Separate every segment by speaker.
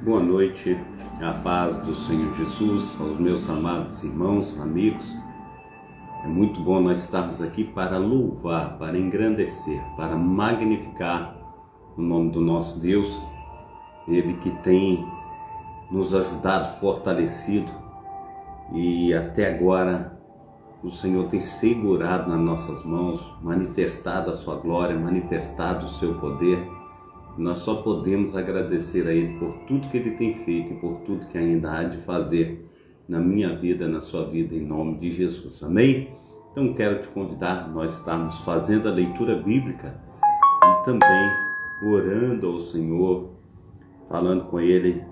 Speaker 1: Boa noite, a paz do Senhor Jesus, aos meus amados irmãos, amigos. É muito bom nós estarmos aqui para louvar, para engrandecer, para magnificar o nome do nosso Deus, Ele que tem nos ajudado, fortalecido, e até agora o Senhor tem segurado nas nossas mãos, manifestado a sua glória, manifestado o seu poder. Nós só podemos agradecer a Ele por tudo que Ele tem feito e por tudo que ainda há de fazer na minha vida, na sua vida, em nome de Jesus. Amém? Então quero te convidar, nós estamos fazendo a leitura bíblica e também orando ao Senhor, falando com Ele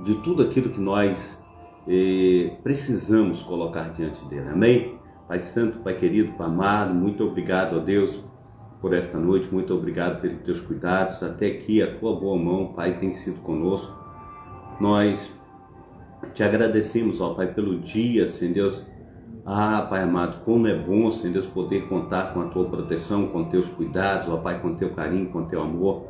Speaker 1: de tudo aquilo que nós precisamos colocar diante dEle. Amém? Pai Santo, Pai querido, Pai amado, muito obrigado a Deus por esta noite, muito obrigado pelos teus cuidados, até aqui a tua boa mão, Pai, tem sido conosco. Nós te agradecemos, ó Pai, pelo dia, Senhor Deus. Pai amado, como é bom, Senhor Deus, poder contar com a tua proteção, com teus cuidados, ó Pai, com teu carinho, com teu amor.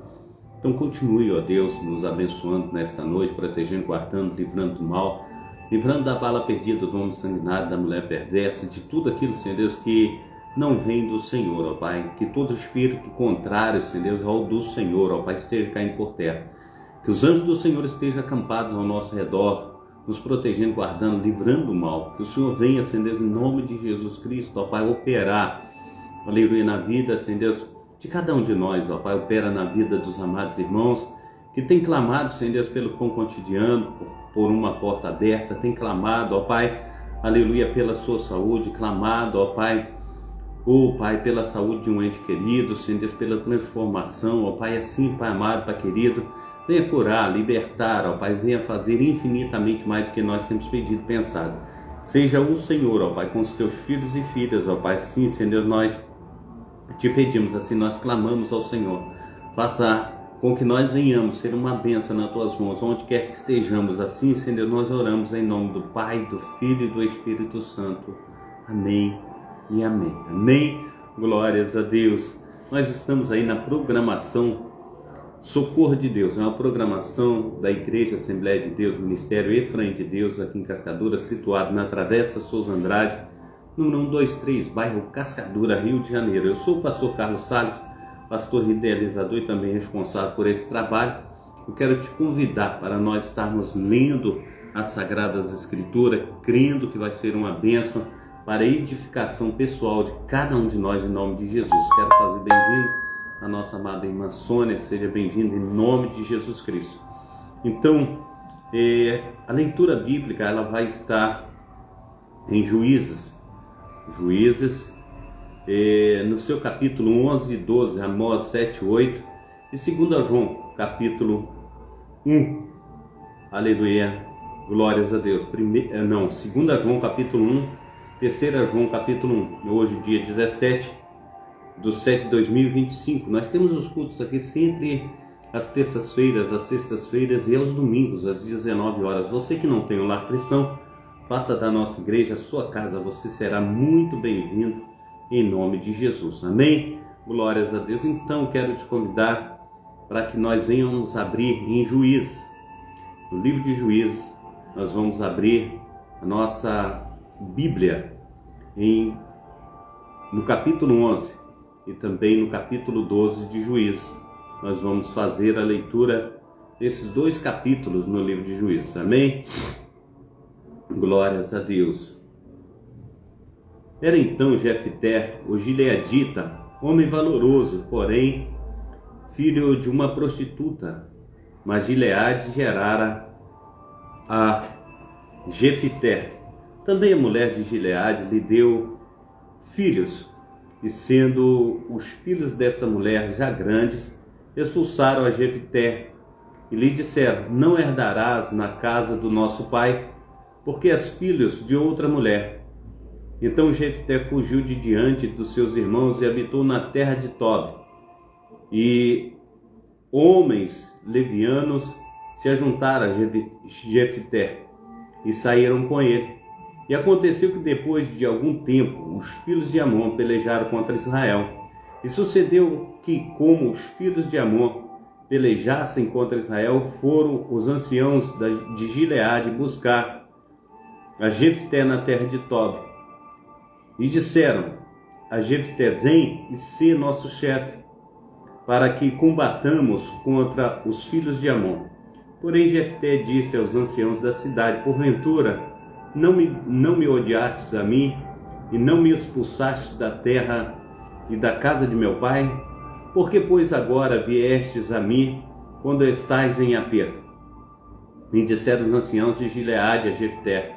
Speaker 1: Então continue, ó Deus, nos abençoando nesta noite, protegendo, guardando, livrando do mal, livrando da bala perdida, do homem sanguinário, da mulher perversa, de tudo aquilo, Senhor Deus, que não vem do Senhor, ó Pai, que todo espírito contrário, Senhor Deus, ao do Senhor, ó Pai, esteja caindo por terra, que os anjos do Senhor estejam acampados ao nosso redor, nos protegendo, guardando, livrando do mal, que o Senhor venha, Senhor Deus, em nome de Jesus Cristo, ó Pai, operar, aleluia, na vida, Senhor Deus, de cada um de nós, ó Pai, opera na vida dos amados irmãos, que tem clamado, Senhor Deus, pelo pão cotidiano, por uma porta aberta, tem clamado, ó Pai, aleluia, pela sua saúde, clamado, ó Pai, Pai, pela saúde de um ente querido, Senhor Deus, pela transformação, ó Pai, assim, Pai amado, Pai querido, venha curar, libertar, ó Pai, venha fazer infinitamente mais do que nós temos pedido e pensado. Seja o Senhor, ó Pai, com os teus filhos e filhas, ó Pai, sim, Senhor Deus, nós te pedimos, assim nós clamamos ao Senhor. Faça com que nós venhamos ser uma bênção nas tuas mãos, onde quer que estejamos, assim, Senhor Deus, nós oramos em nome do Pai, do Filho e do Espírito Santo. Amém. E amém. Amém. Glórias a Deus. Nós estamos aí na programação Socorro de Deus. É uma programação da Igreja Assembleia de Deus, Ministério Efraim de Deus, aqui em Cascadura, situado na Travessa Souza Andrade, número 123, bairro Cascadura, Rio de Janeiro. Eu sou o pastor Carlos Salles, pastor idealizador e também responsável por esse trabalho. Eu quero te convidar para nós estarmos lendo as Sagradas Escrituras, crendo que vai ser uma bênção para a edificação pessoal de cada um de nós, em nome de Jesus. Quero fazer bem-vindo a nossa amada irmã Sônia, seja bem-vinda em nome de Jesus Cristo. Então, a leitura bíblica ela vai estar em Juízes, no seu capítulo 11 e 12, Amós 7 e 8, e 2 João, capítulo 1, aleluia, glórias a Deus. 2 João, capítulo 1, 3 João capítulo 1, hoje dia 17 de 7 de 2025. Nós temos os cultos aqui sempre às terças-feiras, às sextas-feiras e aos domingos, às 19 horas. Você que não tem um lar cristão, faça da nossa igreja a sua casa, você será muito bem-vindo em nome de Jesus. Amém? Glórias a Deus. Então quero te convidar para que nós venhamos abrir em Juízes. No livro de Juízes, nós vamos abrir a nossa Bíblia no capítulo 11 e também no capítulo 12 de Juízes. Nós vamos fazer a leitura desses dois capítulos no livro de Juízes. Amém? Glórias a Deus. Era então Jefté, o gileadita, homem valoroso, porém filho de uma prostituta. Mas Gileade gerara a Jefté. Também a mulher de Gileade lhe deu filhos, e sendo os filhos dessa mulher já grandes, expulsaram a Jefté e lhe disseram: não herdarás na casa do nosso pai, porque és filhos de outra mulher. Então Jefté fugiu de diante dos seus irmãos e habitou na terra de Tob. E homens levianos se ajuntaram a Jefté e saíram com ele. E aconteceu que depois de algum tempo, os filhos de Amon pelejaram contra Israel. E sucedeu que, como os filhos de Amon pelejassem contra Israel, foram os anciãos de Gileade buscar a Jefté na terra de Tob. E disseram a Jefté: vem e sê nosso chefe, para que combatamos contra os filhos de Amon. Porém Jefté disse aos anciãos da cidade: porventura não me odiastes a mim, e não me expulsastes da terra e da casa de meu pai? Por que, pois, agora viestes a mim quando estais em aperto? E disseram os anciãos de Gileade a Jefté: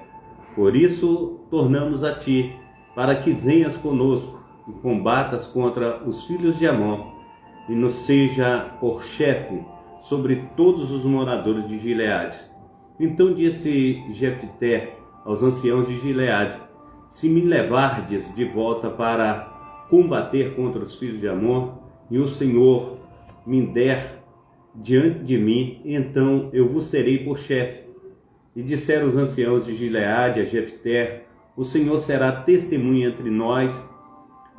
Speaker 1: por isso tornamos a ti, para que venhas conosco e combatas contra os filhos de Amon, e nos seja por chefe sobre todos os moradores de Gileade. Então disse Jefté aos anciãos de Gileade: se me levardes de volta para combater contra os filhos de Amon, e o Senhor me der diante de mim, então eu vos serei por chefe. E disseram os anciãos de Gileade a Jefté: o Senhor será testemunha entre nós,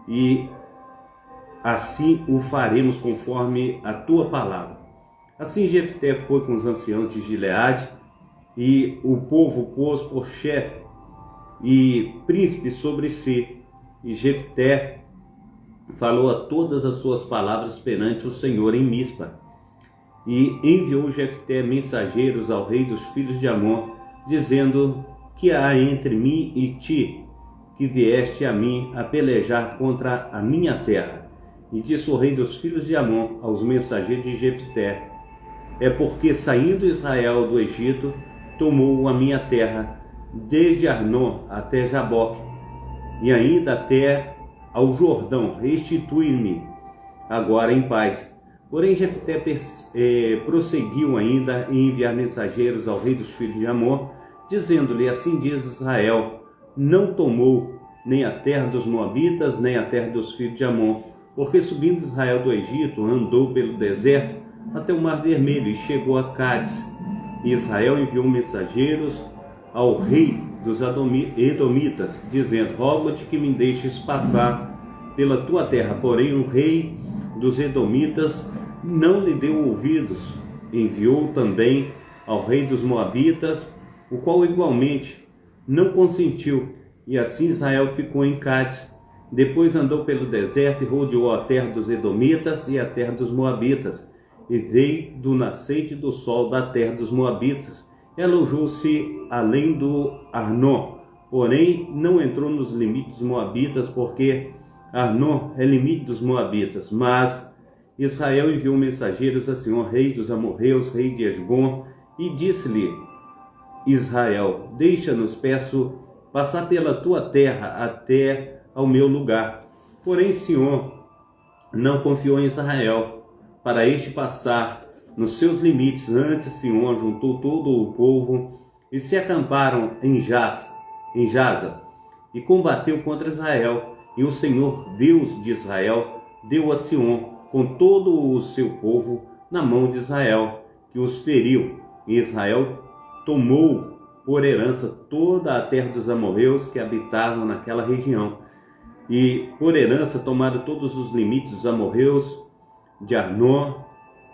Speaker 1: e assim o faremos conforme a tua palavra. Assim Jefté foi com os anciãos de Gileade, e o povo pôs por chefe e príncipe sobre si. E Jefté falou a todas as suas palavras perante o Senhor em Mispa. E enviou Jefté mensageiros ao rei dos filhos de Amon, dizendo: que há entre mim e ti, que vieste a mim a pelejar contra a minha terra? E disse o rei dos filhos de Amon aos mensageiros de Jefté: é porque, saindo Israel do Egito, tomou a minha terra, desde Arnon até Jaboque, e ainda até ao Jordão. Restitui-me agora em paz. Porém Jefté prosseguiu ainda em enviar mensageiros ao rei dos filhos de Amon, dizendo-lhe: assim diz Israel: não tomou nem a terra dos Moabitas, nem a terra dos filhos de Amon, porque subindo Israel do Egito, andou pelo deserto até o Mar Vermelho e chegou a Cádiz. E Israel enviou mensageiros ao rei dos Edomitas, dizendo: rogo-te que me deixes passar pela tua terra. Porém o rei dos Edomitas não lhe deu ouvidos. Enviou também ao rei dos Moabitas, o qual igualmente não consentiu. E assim Israel ficou em Cádiz. Depois andou pelo deserto e rodeou a terra dos Edomitas e a terra dos Moabitas, e veio do nascente do sol da terra dos Moabitas. Alojou-se além do Arnon, porém não entrou nos limites dos Moabitas, porque Arnon é limite dos Moabitas. Mas Israel enviou mensageiros a Senhor, rei dos amorreus, rei de Esbom, e disse-lhe Israel: deixa-nos, peço, passar pela tua terra até ao meu lugar. Porém Senhor não confiou em Israel para este passar nos seus limites. Antes Senhor juntou todo o povo e se acamparam em Jaza, e combateu contra Israel. E o Senhor Deus de Israel deu a Sion com todo o seu povo na mão de Israel, que os feriu. E Israel tomou por herança toda a terra dos amorreus que habitavam naquela região. E por herança tomaram todos os limites dos amorreus, de Arnon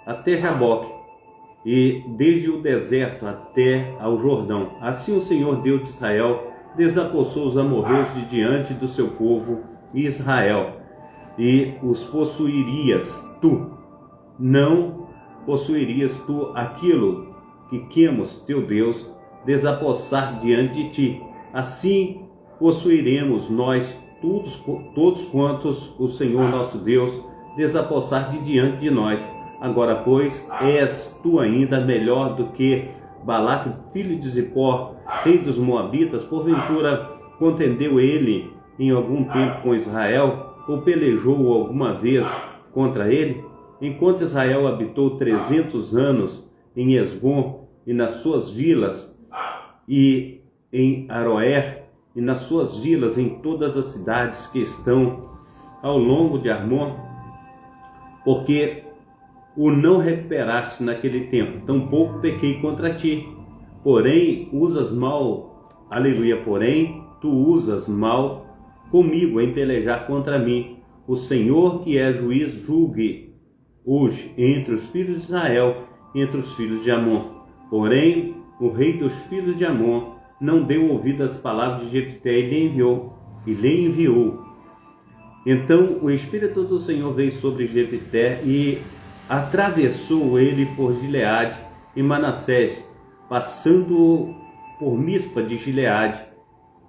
Speaker 1: até Jaboque, e desde o deserto até ao Jordão. Assim o Senhor Deus de Israel desapossou os amorreus de diante do seu povo Israel, e os possuirias tu. Não possuirias tu aquilo que Quemos, teu Deus, desapossar diante de ti. Assim possuiremos nós todos quantos o Senhor nosso Deus desapossar de diante de nós. Agora, pois, és tu ainda melhor do que Balaque, filho de Zippor, rei dos Moabitas? Porventura contendeu ele em algum tempo com Israel, ou pelejou alguma vez contra ele? Enquanto Israel habitou 300 anos em Esbom e nas suas vilas, e em Aroer e nas suas vilas, em todas as cidades que estão ao longo de Arnon, porque o não recuperaste naquele tempo, tampouco pequei contra ti. Porém usas mal, aleluia, porém tu usas mal comigo em pelejar contra mim. O Senhor, que é juiz, julgue hoje entre os filhos de Israel e entre os filhos de Amon. Porém, o rei dos filhos de Amon não deu ouvido às palavras de Jefté e lhe enviou. Então o Espírito do Senhor veio sobre Jefté e atravessou ele por Gileade e Manassés, passando por Mispa de Gileade,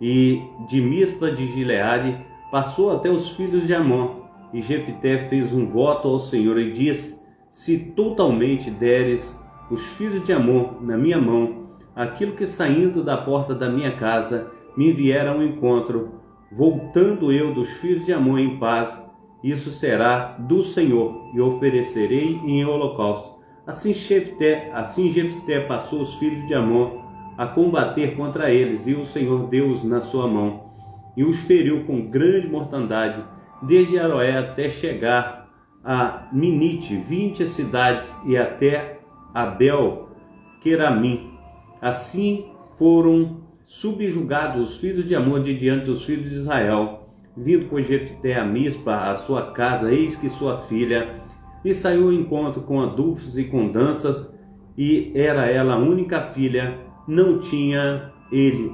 Speaker 1: e de Mispa de Gileade passou até os filhos de Amon. E Jefté fez um voto ao Senhor e disse: se totalmente deres os filhos de Amon na minha mão, aquilo que saindo da porta da minha casa me vier ao encontro, voltando eu dos filhos de Amon em paz, isso será do Senhor, e oferecerei em holocausto. Assim Jefté passou os filhos de Amon a combater contra eles, e o Senhor deu-os na sua mão, e os feriu com grande mortandade, desde Aroé até chegar a Minite, 20 cidades, e até Abel-Queramim. Assim foram subjugados os filhos de Amon de diante dos filhos de Israel. Vindo, pois, Jefté a Mispa, a sua casa, eis que sua filha lhe saiu ao encontro com adufes e com danças, e era ela a única filha, não tinha ele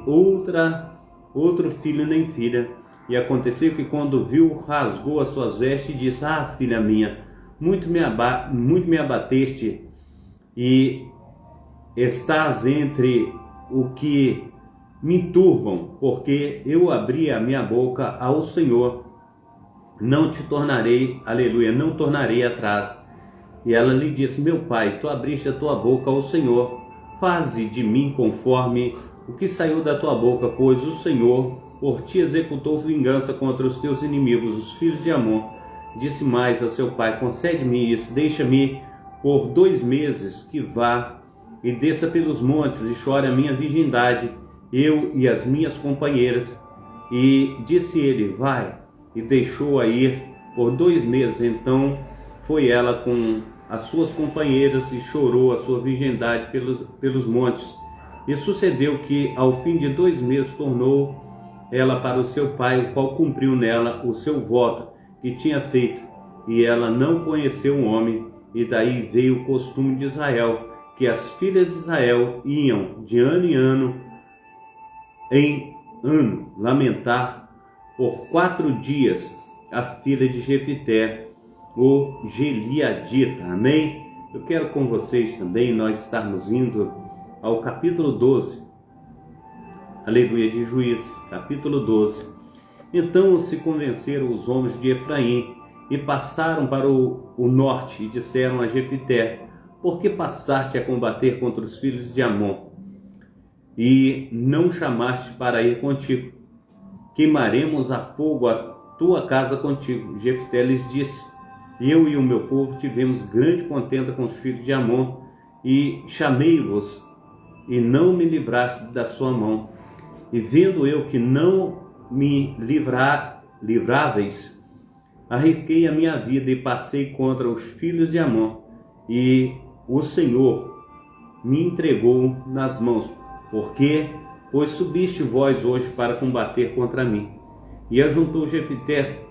Speaker 1: outro filho nem filha. E aconteceu que, quando viu, rasgou as suas vestes e disse: ah, filha minha, muito me abateste, e estás entre o que me turvam, porque eu abri a minha boca ao Senhor, não te tornarei, aleluia, não tornarei atrás. E ela lhe disse: meu pai, tu abriste a tua boca ao Senhor, faze de mim conforme o que saiu da tua boca, pois o Senhor por ti executou vingança contra os teus inimigos, os filhos de Amon. Disse mais ao seu pai: concede-me isso, deixa-me por 2 meses que vá e desça pelos montes e chore a minha virgindade, eu e as minhas companheiras. E disse ele: vai. E deixou-a ir por 2 meses. Então foi ela com as suas companheiras e chorou a sua virgindade pelos montes. E sucedeu que, ao fim de 2 meses, tornou ela para o seu pai, o qual cumpriu nela o seu voto que tinha feito. E ela não conheceu um homem. E daí veio o costume de Israel, que as filhas de Israel iam de ano em ano lamentar por 4 dias a filha de Jefté, o Gileadita. Amém? Eu quero com vocês também nós estarmos indo ao capítulo 12, aleluia, de Juízes, capítulo 12. Então se convenceram os homens de Efraim e passaram para o norte e disseram a Jefté: por que passaste a combater contra os filhos de Amon e não chamaste para ir contigo? Queimaremos a fogo a tua casa contigo. Jefté lhes disse: eu e o meu povo tivemos grande contenda com os filhos de Amon, e chamei-vos, e não me livraste da sua mão. E vendo eu que não me livráveis, arrisquei a minha vida e passei contra os filhos de Amon, e o Senhor me entregou nas mãos. Pois subiste vós hoje para combater contra mim. E ajuntou Jefté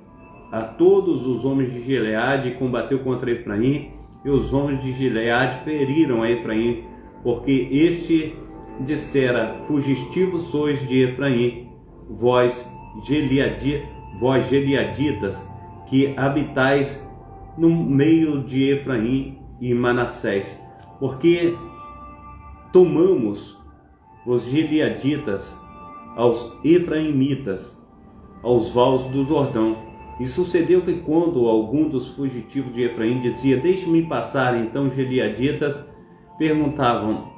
Speaker 1: a todos os homens de Gileade e combateu contra Efraim, e os homens de Gileade feriram a Efraim, porque este dissera: fugitivos sois de Efraim, vós Gileaditas, que habitais no meio de Efraim e Manassés, porque tomamos os Gileaditas aos Efraimitas, aos vales do Jordão. E sucedeu que, quando algum dos fugitivos de Efraim dizia: deixe-me passar, então os Gileaditas perguntavam: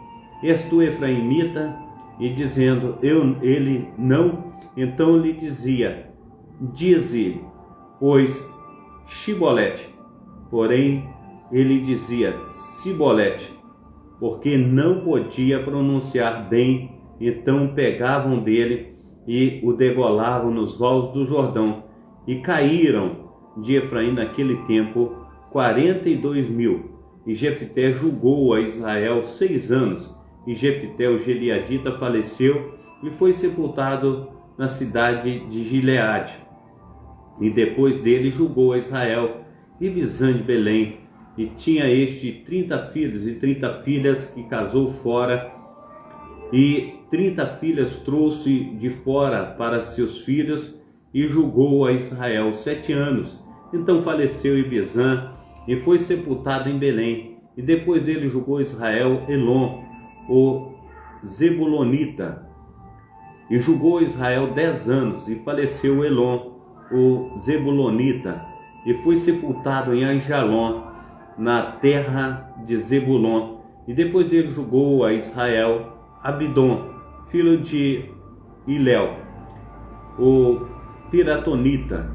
Speaker 1: és tu Efraimita? E dizendo ele não, então lhe dizia: dize, pois, Shibolete. Porém ele dizia Sibolete, porque não podia pronunciar bem. Então pegavam dele e o degolavam nos vales do Jordão. E caíram de Efraim naquele tempo 42.000. E Jefté julgou a Israel 6 anos. E Jefté, o Gileadita, faleceu e foi sepultado na cidade de Gileade. E depois dele julgou a Israel Ibizan de Belém. e tinha este 30 filhos e 30 filhas que casou fora, e 30 filhas trouxe de fora para seus filhos, e julgou a Israel 7 anos. Então faleceu Ibizã e foi sepultado em Belém. E depois dele julgou Israel Elon, o Zebulonita. E julgou Israel 10 anos, e faleceu Elon, o Zebulonita, e foi sepultado em Aijalon, na terra de Zebulon. E depois dele julgou a Israel Abidom, filho de Iléu, o Piratonita,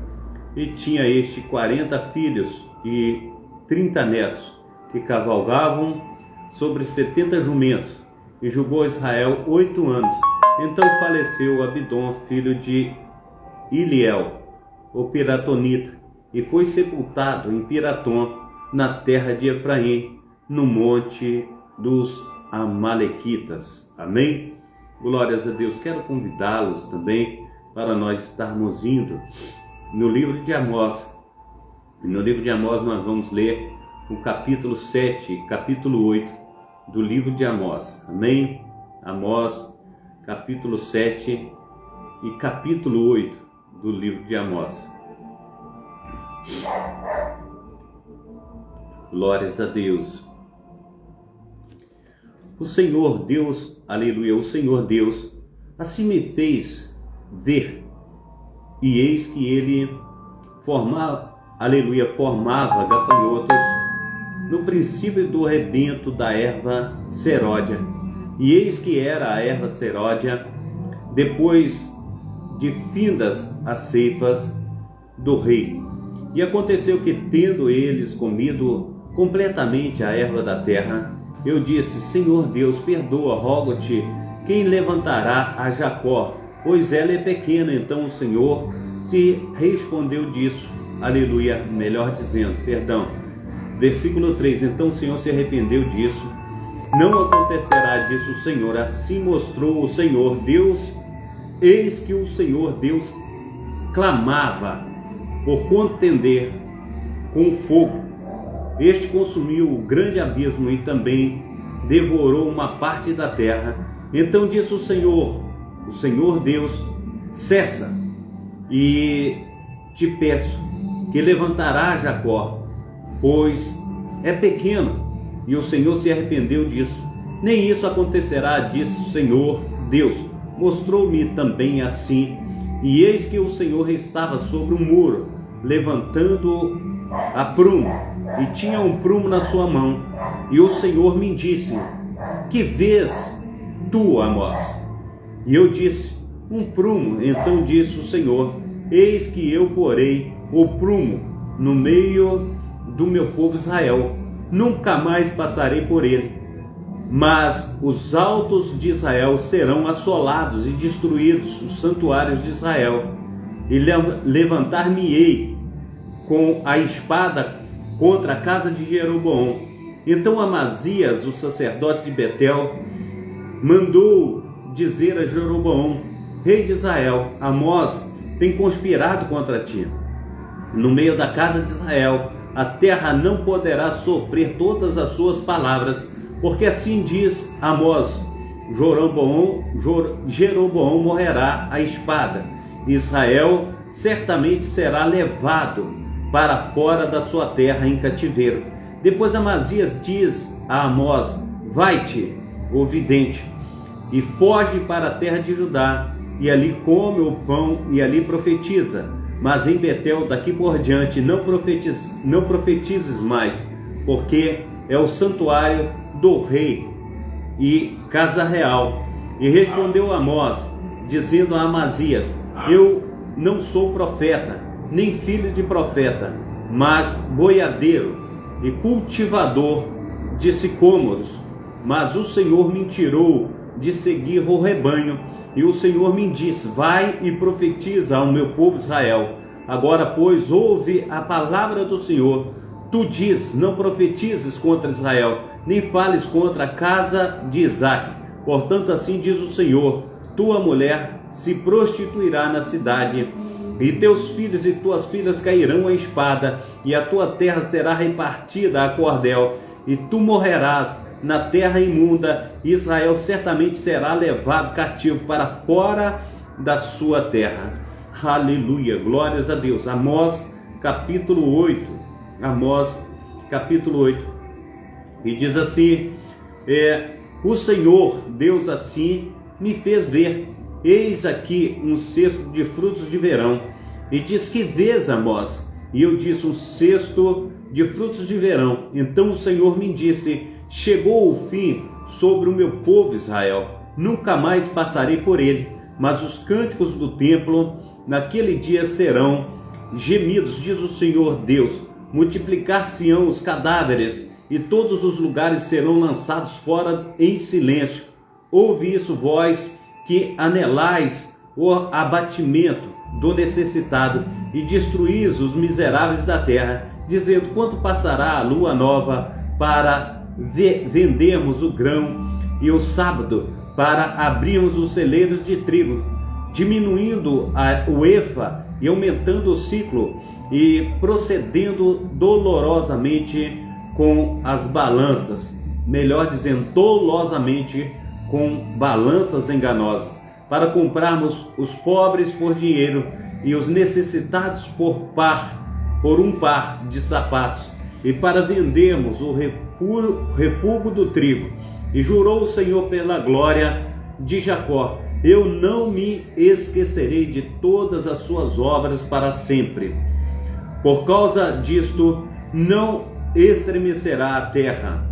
Speaker 1: e tinha este 40 filhos e 30 netos, que cavalgavam sobre 70 jumentos, e julgou Israel 8 anos. Então faleceu Abidom, filho de Iliel, o Piratonita, e foi sepultado em Piratom, na terra de Efraim, no monte dos Amalequitas. Amém? Glórias a Deus. Quero convidá-los também para nós estarmos indo no livro de Amós. No livro de Amós nós vamos ler o capítulo 7 e capítulo 8 do livro de Amós. Amém? Amós, capítulo 7 e capítulo 8 do livro de Amós. Glórias a Deus. O Senhor Deus, aleluia, o Senhor Deus, assim me fez ver, e eis que ele formava gafanhotos no princípio do rebento da erva seródia, e eis que era a erva seródia depois de findas as ceifas do rei. E aconteceu que, tendo eles comido completamente a erva da terra, eu disse: Senhor Deus, perdoa, rogo-te, quem levantará a Jacó, pois ela é pequena. Então o Senhor se respondeu disso, aleluia, melhor dizendo, perdão, versículo 3, então o Senhor se arrependeu disso, não acontecerá disso o Senhor, assim mostrou o Senhor Deus. Eis que o Senhor Deus clamava por contender com o fogo. Este consumiu o grande abismo e também devorou uma parte da terra. Então disse o Senhor Deus: cessa, e te peço que levantará Jacó, pois é pequeno. E o Senhor se arrependeu disso. Nem isso acontecerá, disse o Senhor Deus. Mostrou-me também assim, e eis que o Senhor estava sobre um muro, levantando a prumo, e tinha um prumo na sua mão. E o Senhor me disse: que vês tu, Amós? E eu disse: um prumo. Então disse o Senhor: eis que eu porei o prumo no meio do meu povo Israel, nunca mais passarei por ele, mas os altos de Israel serão assolados e destruídos, os santuários de Israel, e levantar-me-ei com a espada contra a casa de Jeroboão. Então Amazias, o sacerdote de Betel, mandou dizer a Jeroboão, rei de Israel: Amós tem conspirado contra ti. No meio da casa de Israel, a terra não poderá sofrer todas as suas palavras, porque assim diz Amós: Jeroboão morrerá à espada, Israel certamente será levado para fora da sua terra em cativeiro. Depois Amazias diz a Amós: vai-te, o vidente, e foge para a terra de Judá, e ali come o pão e ali profetiza. Mas em Betel, daqui por diante, não profetizes mais, porque é o santuário do rei e casa real. E respondeu Amós, dizendo a Amazias: eu não sou profeta, nem filho de profeta, mas boiadeiro e cultivador de sicômoros. Mas o Senhor me tirou de seguir o rebanho, e o Senhor me disse: vai e profetiza ao meu povo Israel. Agora, pois, ouve a palavra do Senhor. Tu diz: não profetizes contra Israel, nem fales contra a casa de Isaque. Portanto, assim diz o Senhor: tua mulher se prostituirá na cidade, e teus filhos e tuas filhas cairão à espada, e a tua terra será repartida a cordel, e tu morrerás na terra imunda. Israel certamente será levado cativo para fora da sua terra. Aleluia, glórias a Deus. Amós capítulo 8, Amós capítulo 8, e diz assim: o Senhor Deus assim me fez ver, eis aqui um cesto de frutos de verão. E diz: que vês, Amós? E eu disse: um cesto de frutos de verão. Então o Senhor me disse: chegou o fim sobre o meu povo Israel, nunca mais passarei por ele, mas os cânticos do templo naquele dia serão gemidos, diz o Senhor Deus. Multiplicar-se-ão os cadáveres, e todos os lugares serão lançados fora em silêncio. Ouve isso, vós que anelais o abatimento do necessitado, e destruís os miseráveis da terra, dizendo: quanto passará a lua nova para vendermos o grão, e o sábado para abrirmos os celeiros de trigo, diminuindo o efa e aumentando o ciclo, e procedendo dolorosamente com as balanças, melhor dizendo, dolosamente com balanças enganosas, para comprarmos os pobres por dinheiro e os necessitados por um par de sapatos, e para vendermos o refúgio do trigo. E jurou o Senhor pela glória de Jacó: eu não me esquecerei de todas as suas obras para sempre. Por causa disto, não estremecerá a terra,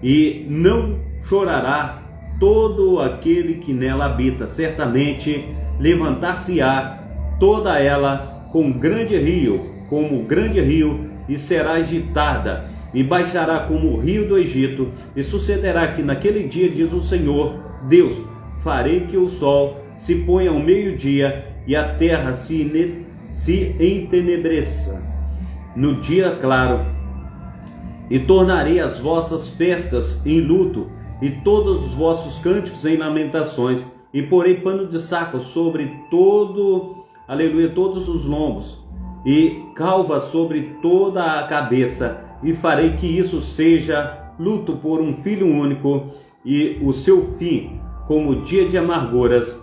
Speaker 1: e não chorará todo aquele que nela habita. Certamente levantar-se-á toda ela com grande rio, como grande rio, e será agitada, e baixará como o rio do Egito. E sucederá que naquele dia, diz o Senhor Deus, farei que o sol se ponha ao meio-dia, e a terra se entenebreça no dia claro, e tornarei as vossas festas em luto, e todos os vossos cânticos em lamentações, e porei pano de saco sobre todos os lombos, e calva sobre toda a cabeça, e farei que isso seja luto por um filho único, e o seu fim como dia de amarguras.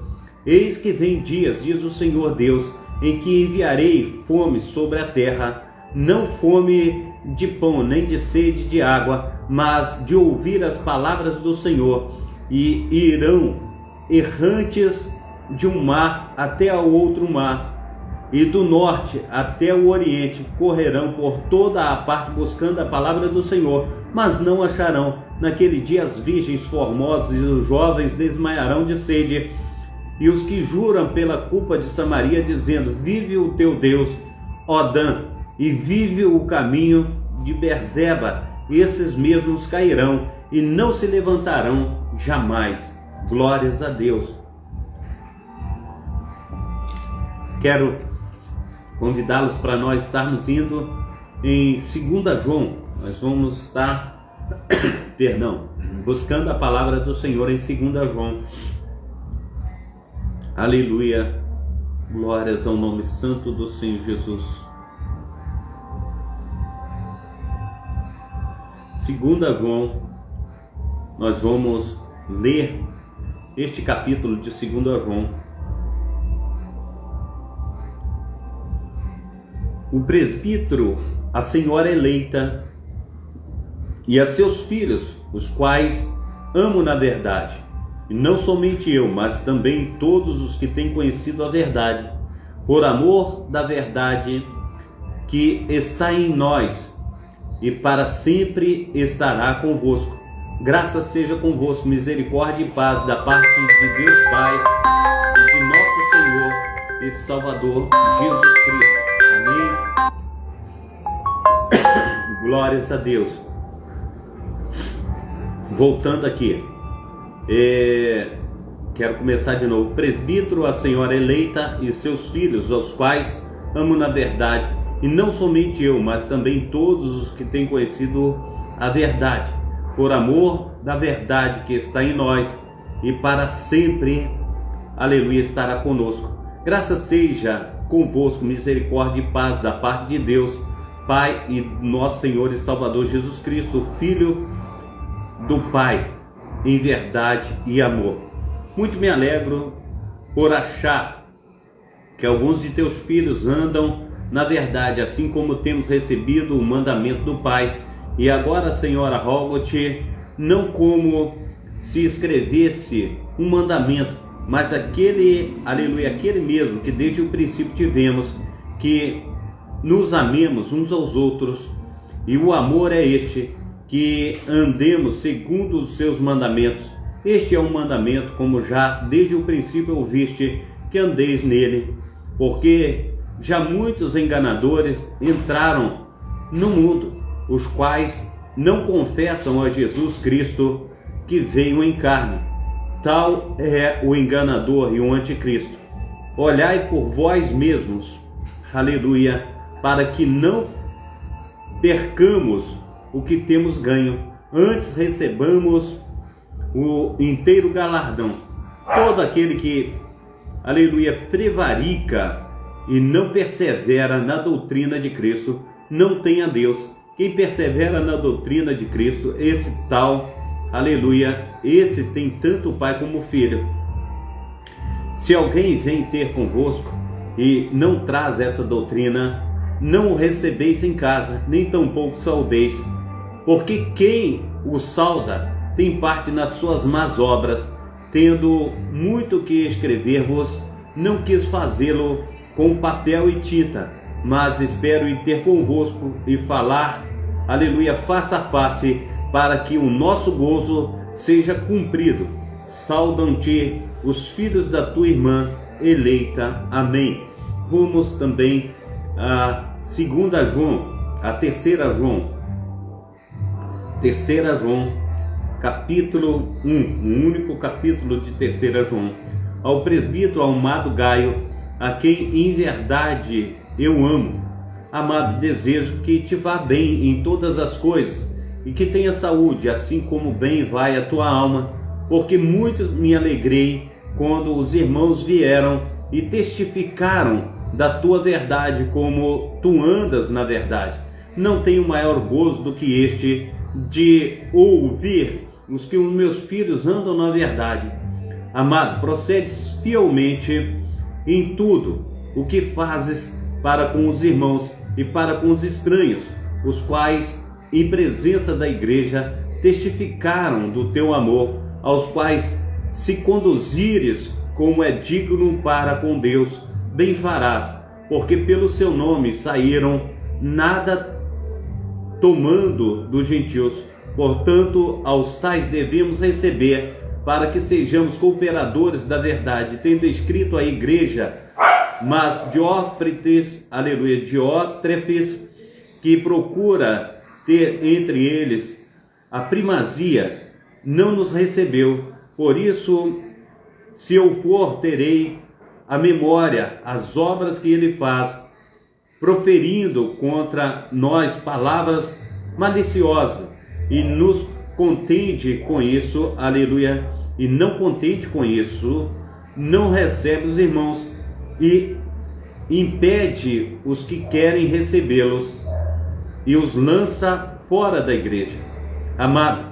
Speaker 1: Eis que vem dias, diz o Senhor Deus, em que enviarei fome sobre a terra, não fome de pão, nem de sede de água, mas de ouvir as palavras do Senhor. E irão errantes de um mar até ao outro mar, e do norte até o oriente, correrão por toda a parte buscando a palavra do Senhor, mas não acharão. Naquele dia as virgens formosas e os jovens desmaiarão de sede, e os que juram pela culpa de Samaria, dizendo: vive o teu Deus, ó Dan, e vive o caminho de Berzeba, esses mesmos cairão e não se levantarão jamais. Glórias a Deus. Quero convidá-los para nós estarmos indo em 2 João. Nós vamos estar, buscando a palavra do Senhor em 2 João. Aleluia. Glórias ao nome santo do Senhor Jesus. 2 João, nós vamos ler este capítulo de 2 João. O presbítero, a senhora eleita e a seus filhos, os quais amo na verdade, e não somente eu, mas também todos os que têm conhecido a verdade, por amor da verdade que está em nós, e para sempre estará convosco. Graça seja convosco, misericórdia e paz da parte de Deus Pai e de nosso Senhor e Salvador Jesus Cristo. Amém. Glórias a Deus. Voltando aqui, quero começar de novo. Presbítero, a senhora eleita e seus filhos, aos quais amo na verdade, e não somente eu, mas também todos os que têm conhecido a verdade, por amor da verdade que está em nós, e para sempre, aleluia, estará conosco. Graça seja convosco misericórdia e paz da parte de Deus, Pai e nosso Senhor e Salvador Jesus Cristo, Filho do Pai, em verdade e amor. Muito me alegro por achar que alguns de teus filhos andam na verdade, assim como temos recebido o mandamento do Pai. E agora, Senhora, rogo-te, não como se escrevesse um mandamento, mas aquele, aleluia, aquele mesmo que desde o princípio tivemos, que nos amemos uns aos outros, e o amor é este, que andemos segundo os seus mandamentos. Este é um mandamento, como já desde o princípio ouviste, que andeis nele, porque já muitos enganadores entraram no mundo, os quais não confessam a Jesus Cristo que veio em carne. Tal é o enganador e o anticristo. Olhai por vós mesmos, aleluia, para que não percamos o que temos ganho, antes recebamos o inteiro galardão. Todo aquele que, aleluia, prevarica e não persevera na doutrina de Cristo, não tem a Deus. Quem persevera na doutrina de Cristo, esse tal, aleluia, esse tem tanto o Pai como o Filho. Se alguém vem ter convosco e não traz essa doutrina, não o recebeis em casa, nem tampouco saudeis, porque quem o sauda tem parte nas suas más obras, tendo muito que escrever-vos, não quis fazê-lo com papel e tinta, mas espero ir ter convosco e falar, aleluia, face a face, para que o nosso gozo seja cumprido. Saudam-te os filhos da tua irmã eleita. Amém. Vamos também a 2 João, a 3 João, capítulo 1, um único capítulo de 3 João. Ao presbítero amado Gaio, a quem em verdade eu amo, amado, desejo que te vá bem em todas as coisas e que tenha saúde, assim como bem vai a tua alma, porque muito me alegrei quando os irmãos vieram e testificaram da tua verdade, como tu andas na verdade. Não tenho maior gozo do que este, de ouvir os que os meus filhos andam na verdade. Amado, procedes fielmente em tudo o que fazes para com os irmãos e para com os estranhos, os quais, em presença da igreja, testificaram do teu amor, aos quais, se conduzires como é digno para com Deus, bem farás, porque pelo seu nome saíram, nada tomando dos gentios. Portanto, aos tais devemos receber, para que sejamos cooperadores da verdade, tendo escrito à igreja. Mas Diótrefes, aleluia, Diótrefes, que procura ter entre eles a primazia, não nos recebeu. Por isso, se eu for, terei a memória, as obras que ele faz, proferindo contra nós palavras maliciosas, e nos contente com isso, aleluia, e não contente com isso, não recebe os irmãos e impede os que querem recebê-los e os lança fora da igreja. Amado,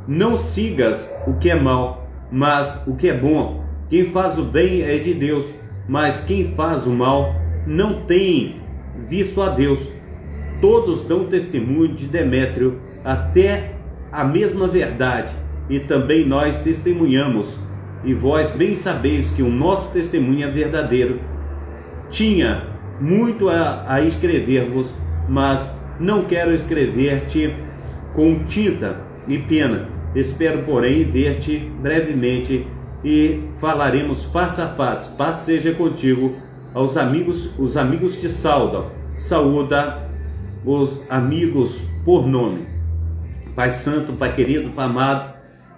Speaker 1: não sigas o que é mal, mas o que é bom. Quem faz o bem é de Deus, mas quem faz o mal não tem visto a Deus. Todos dão testemunho de Demétrio, até a mesma verdade, e também nós testemunhamos, e vós bem sabeis que o nosso testemunho é verdadeiro. Tinha muito a escrever-vos, mas não quero escrever-te com tinta e pena. Espero, porém, ver-te brevemente e falaremos face a face. Paz seja contigo. Os amigos te saudam. Saúda os amigos por nome. Pai Santo, Pai querido, Pai amado,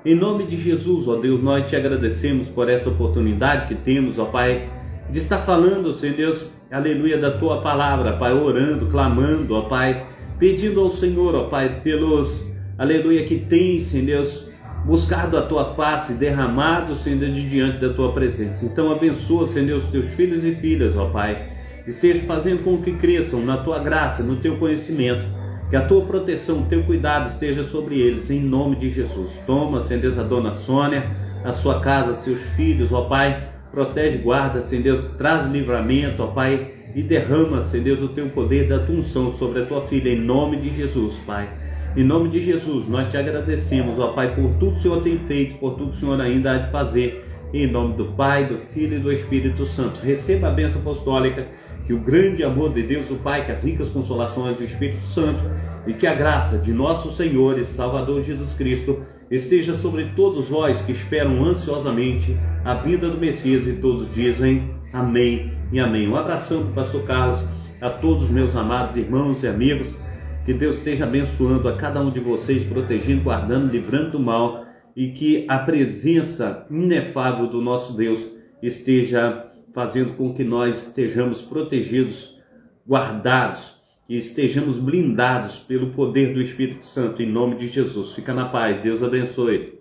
Speaker 1: em nome de Jesus, ó Deus, nós te agradecemos por essa oportunidade que temos, ó Pai, de estar falando, Senhor Deus, aleluia, da tua palavra, Pai, orando, clamando, ó Pai, pedindo ao Senhor, ó Pai, pelos, aleluia, que tem, Senhor Deus, buscado a tua face, derramado, Senhor Deus, de diante da tua presença. Então abençoa, Senhor Deus, teus filhos e filhas, ó Pai, esteja fazendo com que cresçam na tua graça, no teu conhecimento, que a tua proteção, o teu cuidado esteja sobre eles, em nome de Jesus. Toma, Senhor Deus, a dona Sônia, a sua casa, seus filhos, ó Pai, protege, guarda, Senhor Deus, traz livramento, ó Pai, e derrama, Senhor Deus, o teu poder da tua unção sobre a tua filha, em nome de Jesus, Pai. Em nome de Jesus, nós te agradecemos, ó Pai, por tudo que o Senhor tem feito, por tudo que o Senhor ainda há de fazer, em nome do Pai, do Filho e do Espírito Santo. Receba a bênção apostólica, que o grande amor de Deus, o Pai, que as ricas consolações do Espírito Santo e que a graça de nosso Senhor e Salvador Jesus Cristo esteja sobre todos vós que esperam ansiosamente a vinda do Messias, e todos dizem amém e amém. Um abração do pastor Carlos a todos os meus amados irmãos e amigos. Que Deus esteja abençoando a cada um de vocês, protegendo, guardando, livrando do mal, e que a presença inefável do nosso Deus esteja fazendo com que nós estejamos protegidos, guardados e estejamos blindados pelo poder do Espírito Santo, em nome de Jesus. Fica na paz, Deus abençoe.